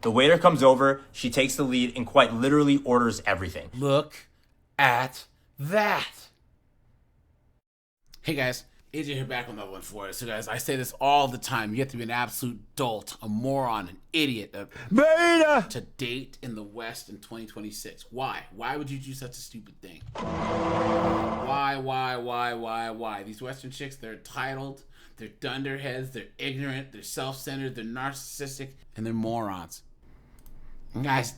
The waiter comes over, she takes the lead and quite literally orders everything. Look at that. Hey guys, AJ here back on another one for us. So guys, I say this all the time. You have to be an absolute dolt, a moron, an idiot Beta! to date in the West in 2026. Why? Why would you do such a stupid thing? Why? These Western chicks, they're entitled, they're dunderheads, they're ignorant, they're self-centered, they're narcissistic, and they're morons. And guys,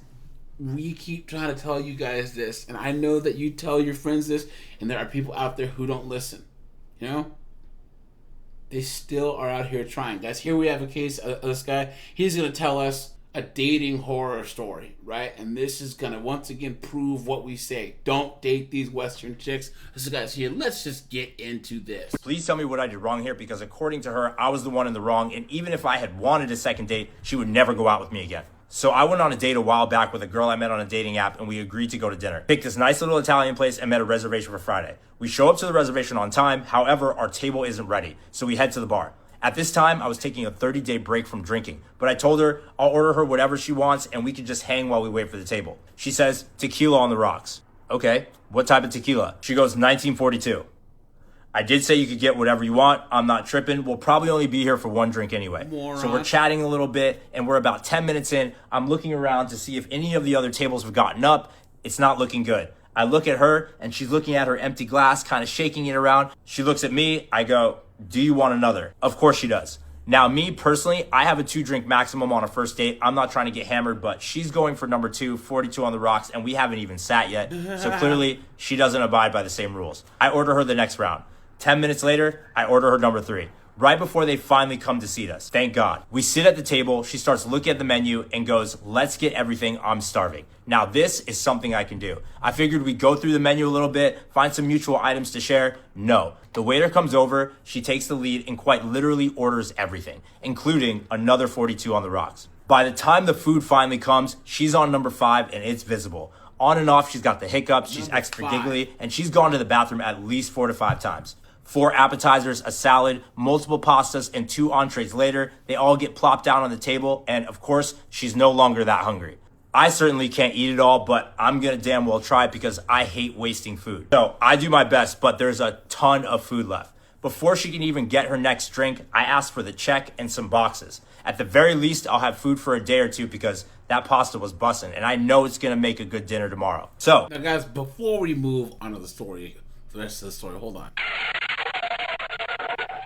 we keep trying to tell you guys this, and I know that you tell your friends this, and there are people out there who don't listen. You know? They still are out here trying. Guys, here we have a case of this guy. He's going to tell us a dating horror story, right? And this is going to once again prove what we say. Don't date these Western chicks. So guys, here, let's just get into this. Please tell me what I did wrong here, because according to her, I was the one in the wrong, and even if I had wanted a second date, she would never go out with me again. So I went on a date a while back with a girl I met on a dating app, and we agreed to go to dinner. Picked this nice little Italian place and made a reservation for Friday. We show up to the reservation on time. However, our table isn't ready, so we head to the bar. At this time, I was taking a 30-day break from drinking, but I told her I'll order her whatever she wants and we can just hang while we wait for the table. She says, tequila on the rocks. Okay, what type of tequila? She goes, 1942. I did say you could get whatever you want. I'm not tripping. We'll probably only be here for one drink anyway. Moron. So we're chatting a little bit, and we're about 10 minutes in. I'm looking around to see if any of the other tables have gotten up. It's not looking good. I look at her, and she's looking at her empty glass, kind of shaking it around. She looks at me. I go, do you want another? Of course she does. Now, me personally, I have a 2-drink maximum on a first date. I'm not trying to get hammered, but she's going for number 2, 42 on the rocks, and we haven't even sat yet. So clearly, she doesn't abide by the same rules. I order her the next round. 10 minutes later, I order her number 3. Right before they finally come to seat us. Thank God. We sit at the table. She starts looking at the menu and goes, let's get everything. I'm starving. Now, this is something I can do. I figured we'd go through the menu a little bit, find some mutual items to share. No. The waiter comes over. She takes the lead and quite literally orders everything, including another 42 on the rocks. By the time the food finally comes, she's on number 5 and it's visible. On and off, she's got the hiccups. She's extra giggly, and she's gone to the bathroom at least 4 to 5 times. 4 appetizers, a salad, multiple pastas, and 2 entrees later, they all get plopped down on the table, and of course, she's no longer that hungry. I certainly can't eat it all, but I'm gonna damn well try because I hate wasting food. So I do my best, but there's a ton of food left. Before she can even get her next drink, I ask for the check and some boxes. At the very least, I'll have food for a day or two because that pasta was bussin', and I know it's gonna make a good dinner tomorrow. So, Now guys, before we move on to the story, the rest of the story, hold on.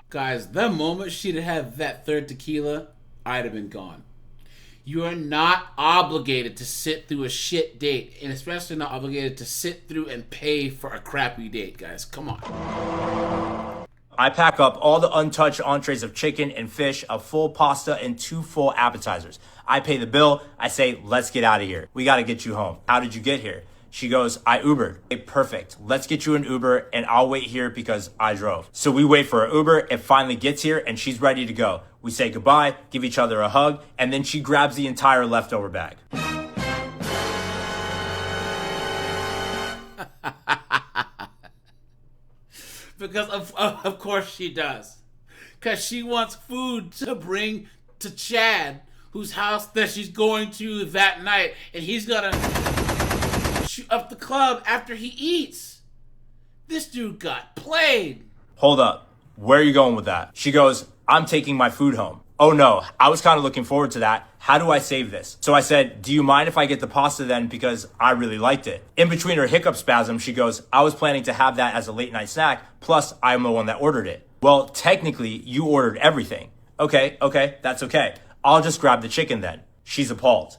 Guys, the moment she'd had that third tequila, I'd have been gone. You are not obligated to sit through a shit date, and especially not obligated to sit through and pay for a crappy date, guys. Come on. I pack up all the untouched entrees of chicken and fish, a full pasta, and 2 full appetizers. I pay the bill. I say, let's get out of here. We gotta get you home. How did you get here? She goes, I Ubered. Okay, perfect. Let's get you an Uber and I'll wait here because I drove. So we wait for an Uber. It finally gets here and she's ready to go. We say goodbye, give each other a hug, and then she grabs the entire leftover bag. Because of course she does. Because she wants food to bring to Chad, whose house that she's going to that night, and he's gonna shoot up the club after he eats. This dude got played. Hold up. Where are you going with that? She goes, I'm taking my food home. Oh no, I was kind of looking forward to that. How do I save this? So I said, do you mind if I get the pasta then because I really liked it? In between her hiccup spasm, she goes, I was planning to have that as a late night snack, plus I'm the one that ordered it. Well, technically, you ordered everything. Okay, that's okay. I'll just grab the chicken then. She's appalled.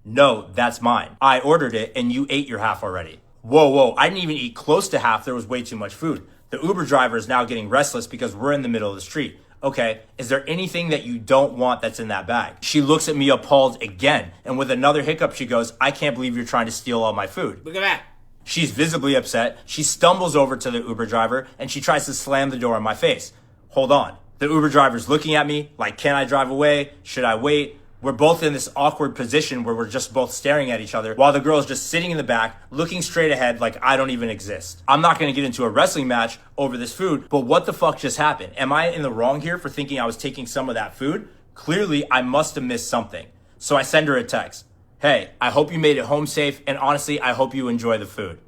No, that's mine. I ordered it and you ate your half already. Whoa, I didn't even eat close to half. There was way too much food. The Uber driver is now getting restless because we're in the middle of the street. Okay, is there anything that you don't want that's in that bag? She looks at me appalled again, and with another hiccup, she goes, I can't believe you're trying to steal all my food. Look at that. She's visibly upset. She stumbles over to the Uber driver, and she tries to slam the door in my face. Hold on. The Uber driver's looking at me like, can I drive away? Should I wait? We're both in this awkward position where we're just both staring at each other while the girl's just sitting in the back, looking straight ahead like I don't even exist. I'm not going to get into a wrestling match over this food, but what the fuck just happened? Am I in the wrong here for thinking I was taking some of that food? Clearly, I must have missed something. So I send her a text. Hey, I hope you made it home safe, and honestly, I hope you enjoy the food.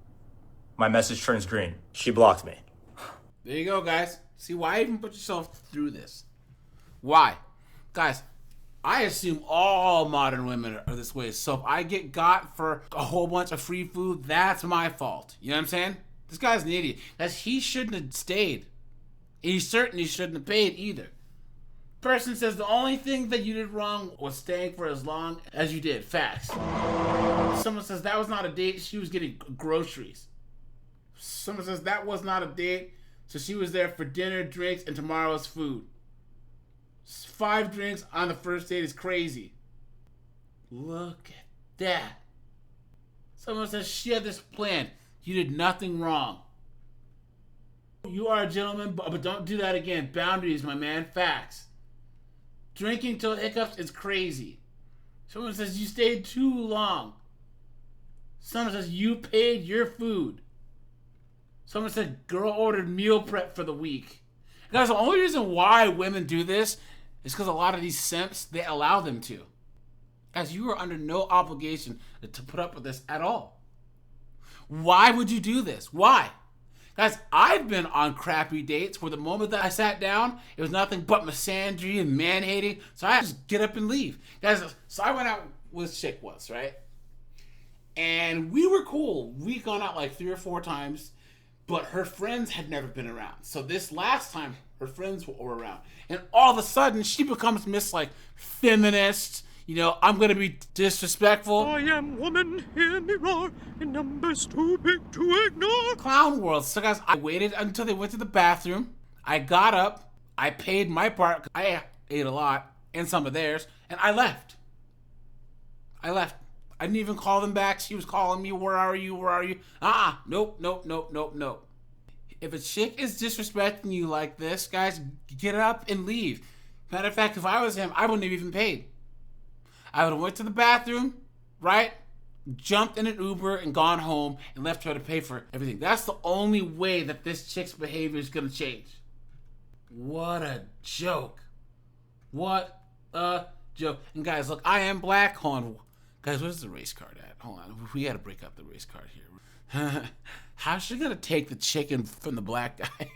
My message turns green. She blocked me. There you go, guys. See, why even put yourself through this? Why? Guys, I assume all modern women are this way. So if I get got for a whole bunch of free food, that's my fault. You know what I'm saying? This guy's an idiot. Because he shouldn't have stayed. He certainly shouldn't have paid either. Person says the only thing that you did wrong was staying for as long as you did. Facts. Someone says that was not a date. She was getting groceries. Someone says that was not a date. So she was there for dinner, drinks, and tomorrow's food. 5 drinks on the first date is crazy. Look at that. Someone says she had this plan. You did nothing wrong. You are a gentleman, but don't do that again. Boundaries, my man. Facts. Drinking till hiccups is crazy. Someone says you stayed too long. Someone says you paid your food. Someone said girl ordered meal prep for the week. Guys, the only reason why women do this is because a lot of these simps, they allow them to. Guys, you are under no obligation to put up with this at all. Why would you do this? Why? Guys, I've been on crappy dates where the moment that I sat down, it was nothing but misandry and man-hating, so I just get up and leave. Guys, so I went out with this chick once, right? And we were cool. We'd gone out like 3 or 4 times, but her friends had never been around. So this last time, her friends were around. And all of a sudden, she becomes Miss, like, feminist. You know, I'm going to be disrespectful. I am woman, hear me roar, in numbers too big to ignore. Clown world. So, guys, I waited until they went to the bathroom. I got up. I paid my part. I ate a lot, and some of theirs, and I left. I didn't even call them back. She was calling me, where are you? Where are you? Nope. If a chick is disrespecting you like this, guys, get up and leave. Matter of fact, if I was him, I wouldn't have even paid. I would have went to the bathroom, right? Jumped in an Uber and gone home and left her to pay for everything. That's the only way that this chick's behavior is going to change. What a joke. What a joke. And guys, look, I am black. Hold on. Guys, where's the race card at? Hold on. We got to break up the race card here. How's she going to take the chicken from the black guy?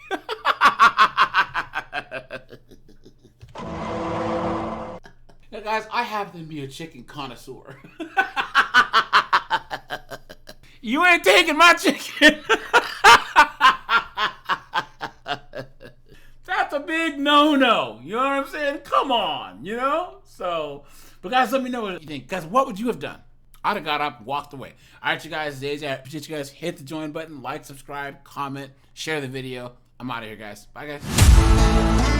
Now, guys, I happen to be a chicken connoisseur. You ain't taking my chicken. That's a big no-no. You know what I'm saying? Come on, you know? So, but guys, let me know what you think. Guys, what would you have done? I'd have got up and walked away. All right, you guys, I appreciate you guys. Hit the join button, like, subscribe, comment, share the video. I'm out of here, guys. Bye, guys.